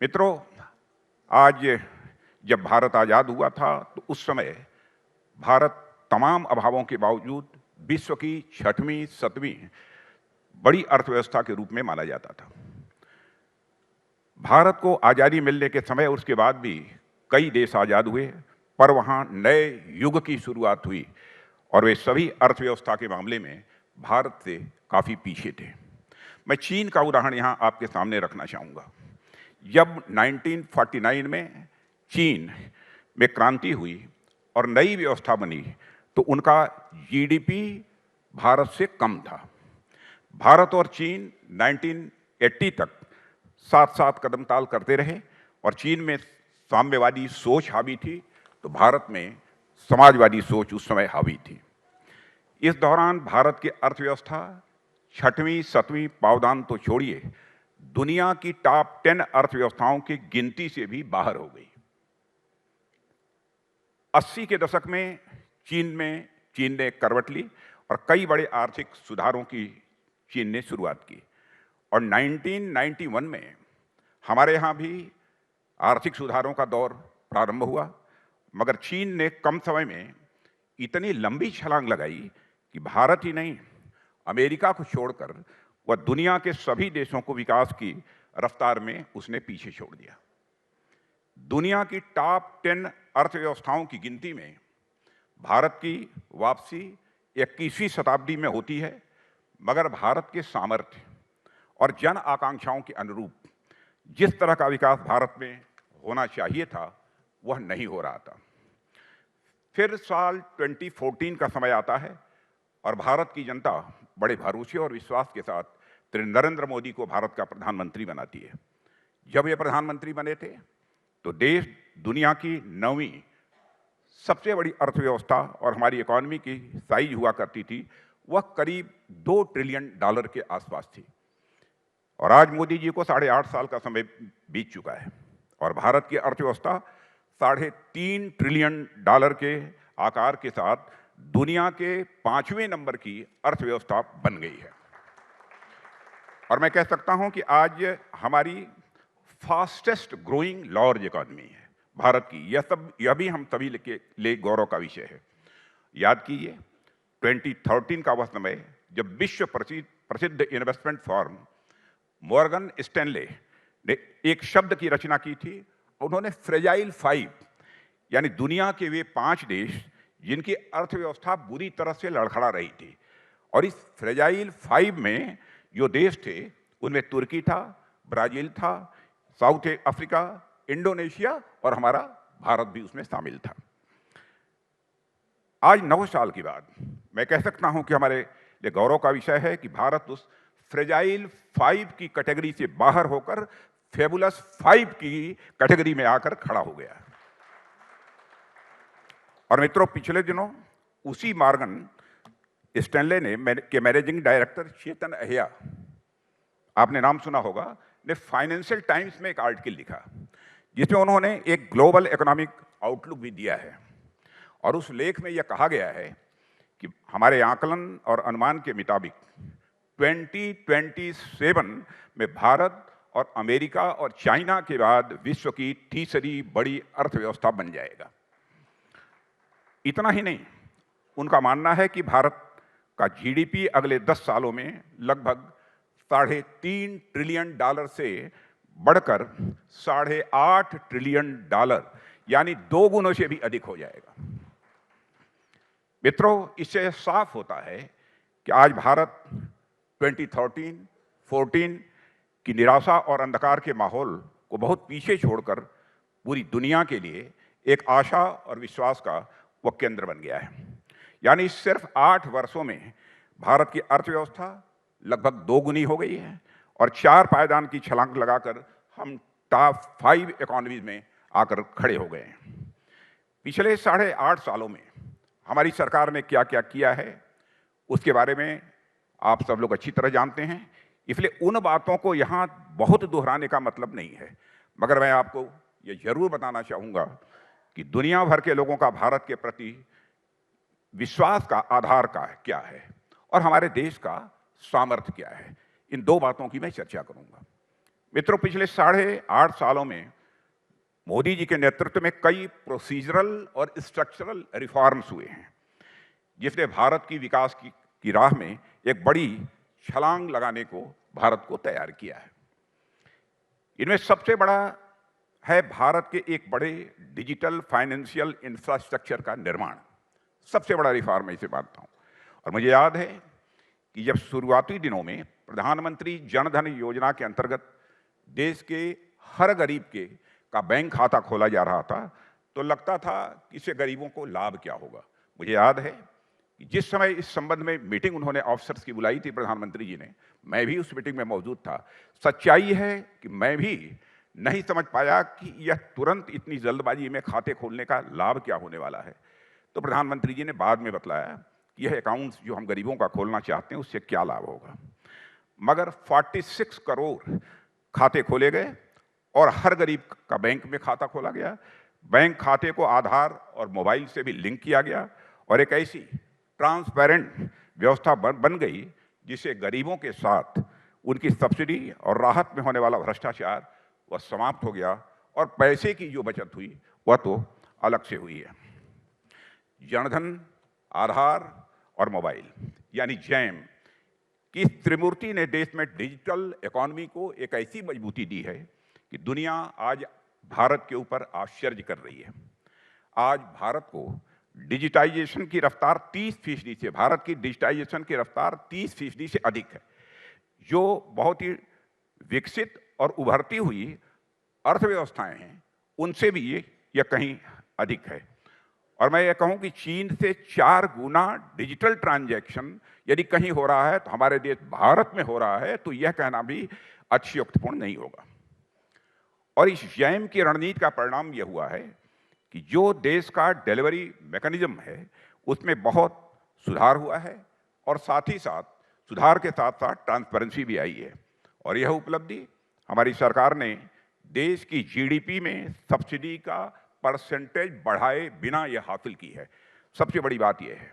मित्रों, आज जब भारत आज़ाद हुआ था तो उस समय भारत तमाम अभावों के बावजूद विश्व की छठवीं सतवीं बड़ी अर्थव्यवस्था के रूप में माना जाता था। भारत को आज़ादी मिलने के समय और उसके बाद भी कई देश आज़ाद हुए, पर वहाँ नए युग की शुरुआत हुई और वे सभी अर्थव्यवस्था के मामले में भारत से काफ़ी पीछे थे। मैं चीन का उदाहरण यहाँ आपके सामने रखना चाहूँगा। जब 1949 में चीन में क्रांति हुई और नई व्यवस्था बनी तो उनका जीडीपी भारत से कम था। भारत और चीन 1980 तक साथ साथ कदम ताल करते रहे और चीन में साम्यवादी सोच हावी थी तो भारत में समाजवादी सोच उस समय हावी थी। इस दौरान भारत की अर्थव्यवस्था छठवीं सतवीं पावदान तो छोड़िए, दुनिया की टॉप 10 अर्थव्यवस्थाओं की गिनती से भी बाहर हो गई। 80 के दशक में चीन ने करवट ली और कई बड़े आर्थिक सुधारों की चीन ने शुरुआत की और 1991 में हमारे यहाँ भी आर्थिक सुधारों का दौर प्रारंभ हुआ, मगर चीन ने कम समय में इतनी लंबी छलांग लगाई कि भारत ही नहीं, अमेरिका को छोड़कर वह दुनिया के सभी देशों को विकास की रफ्तार में उसने पीछे छोड़ दिया। दुनिया की टॉप 10 अर्थव्यवस्थाओं की गिनती में भारत की वापसी 21वीं शताब्दी में होती है, मगर भारत के सामर्थ्य और जन आकांक्षाओं के अनुरूप जिस तरह का विकास भारत में होना चाहिए था वह नहीं हो रहा था। फिर साल 2014 का समय आता है और भारत की जनता बड़े भरोसे और विश्वास के साथ नरेंद्र मोदी को भारत का प्रधानमंत्री बनाती है। जब ये प्रधानमंत्री बने थे तो देश दुनिया की 9वीं सबसे बड़ी अर्थव्यवस्था और हमारी इकॉनमी की साइज हुआ करती थी वह करीब $2 ट्रिलियन के आसपास थी और आज मोदी जी को 8.5 साल का समय बीत चुका है और भारत की अर्थव्यवस्था $3.5 ट्रिलियन के आकार के साथ दुनिया के 5वें नंबर की अर्थव्यवस्था बन गई है। और मैं कह सकता हूं कि आज हमारी फास्टेस्ट ग्रोइंग लार्ज इकॉनमी है भारत की। यह भी हम सभी के लिए गौरव का विषय है। याद कीजिए 2013 का वह समय जब विश्व प्रसिद्ध इन्वेस्टमेंट फर्म मॉर्गन स्टैनले ने एक शब्द की रचना की थी। उन्होंने फ्रेजाइल 5 यानी दुनिया के वे 5 देश जिनकी अर्थव्यवस्था बुरी तरह से लड़खड़ा रही थी, और इस फ्रेजाइल 5 में जो देश थे उनमें तुर्की था, ब्राजील था, साउथ अफ्रीका, इंडोनेशिया और हमारा भारत भी उसमें शामिल था। आज 9 साल के बाद मैं कह सकता हूं कि हमारे लिए गौरव का विषय है कि भारत उस फ्रेजाइल 5 की कैटेगरी से बाहर होकर फेबुलस 5 की कैटेगरी में आकर खड़ा हो गया। और मित्रों, पिछले दिनों उसी मॉर्गन स्टैनले के मैनेजिंग डायरेक्टर चेतन अहिया, आपने नाम सुना होगा, ने फाइनेंशियल टाइम्स में एक आर्टिकल लिखा जिसमें उन्होंने एक ग्लोबल इकोनॉमिक आउटलुक भी दिया है और उस लेख में यह कहा गया है कि हमारे आकलन और अनुमान के मुताबिक 2027 में भारत और अमेरिका और चाइना के बाद विश्व की तीसरी बड़ी अर्थव्यवस्था बन जाएगा। इतना ही नहीं, उनका मानना है कि भारत का जीडीपी अगले 10 सालों में लगभग $3.5 ट्रिलियन से बढ़कर $8.5 ट्रिलियन यानी 2 गुणों से भी अधिक हो जाएगा। मित्रों, इससे साफ होता है कि आज भारत 2013-14 की निराशा और अंधकार के माहौल को बहुत पीछे छोड़कर पूरी दुनिया के लिए एक आशा और विश्वास का वह केंद्र बन गया है। यानी सिर्फ 8 वर्षों में भारत की अर्थव्यवस्था लगभग 2 गुनी हो गई है और 4 पायदान की छलांग लगाकर हम टॉप 5 इकोनॉमीज में आकर खड़े हो गए हैं। पिछले 8.5 सालों में हमारी सरकार ने क्या क्या किया है उसके बारे में आप सब लोग अच्छी तरह जानते हैं, इसलिए उन बातों को यहाँ बहुत दोहराने का मतलब नहीं है, मगर मैं आपको ये जरूर बताना चाहूँगा कि दुनिया भर के लोगों का भारत के प्रति विश्वास का आधार क्या है और हमारे देश का सामर्थ्य क्या है। इन 2 बातों की मैं चर्चा करूँगा। मित्रों, पिछले 8.5 सालों में मोदी जी के नेतृत्व में कई प्रोसीजरल और स्ट्रक्चरल रिफॉर्म्स हुए हैं, जिसने भारत की विकास की राह में एक बड़ी छलांग लगाने को भारत को तैयार किया है। इनमें सबसे बड़ा है भारत के एक बड़े डिजिटल फाइनेंशियल इंफ्रास्ट्रक्चर का निर्माण। सबसे बड़ा रिफॉर्म मैं इसे मानता हूं। और मुझे याद है कि जब शुरुआती दिनों में प्रधानमंत्री जन धन योजना के अंतर्गत देश के हर गरीब का बैंक खाता खोला जा रहा था, तो लगता था कि इससे गरीबों को लाभ क्या होगा। मुझे याद है कि जिस समय इस संबंध में मीटिंग उन्होंने ऑफिसर्स की बुलाई थी प्रधानमंत्री जी ने, मैं भी उस मीटिंग में मौजूद था। सच्चाई है कि मैं भी नहीं समझ पाया कि यह तुरंत इतनी जल्दबाजी में खाते खोलने का लाभ क्या होने वाला है। तो प्रधानमंत्री जी ने बाद में बतलाया कि यह अकाउंट्स जो हम गरीबों का खोलना चाहते हैं उससे क्या लाभ होगा। मगर 46 करोड़ खाते खोले गए और हर गरीब का बैंक में खाता खोला गया। बैंक खाते को आधार और मोबाइल से भी लिंक किया गया और एक ऐसी ट्रांसपेरेंट व्यवस्था बन गई जिससे गरीबों के साथ उनकी सब्सिडी और राहत में होने वाला भ्रष्टाचार वह समाप्त हो गया और पैसे की जो बचत हुई वह तो अलग से हुई है। जनधन, आधार और मोबाइल यानी जैम की त्रिमूर्ति ने देश में डिजिटल इकोनॉमी को एक ऐसी मजबूती दी है कि दुनिया आज भारत के ऊपर आश्चर्य कर रही है। आज भारत को डिजिटाइजेशन की रफ्तार 30% से, भारत की डिजिटाइजेशन की रफ्तार 30% से अधिक है, जो बहुत ही विकसित और उभरती हुई अर्थव्यवस्थाएं हैं उनसे भी ये कहीं अधिक है। और मैं ये कहूं कि चीन से 4 गुना डिजिटल ट्रांजैक्शन यदि कहीं हो रहा है तो हमारे देश भारत में हो रहा है, तो यह कहना भी अतिशयोक्तिपूर्ण नहीं होगा। और इस जैम की रणनीति का परिणाम यह हुआ है कि जो देश का डिलीवरी मैकेनिज्म है उसमें बहुत सुधार हुआ है और साथ ही साथ सुधार के साथ साथ ट्रांसपेरेंसी भी आई है। और यह उपलब्धि हमारी सरकार ने देश की जीडीपी में सब्सिडी का परसेंटेज बढ़ाए बिना यह हासिल की है। सबसे बड़ी बात यह है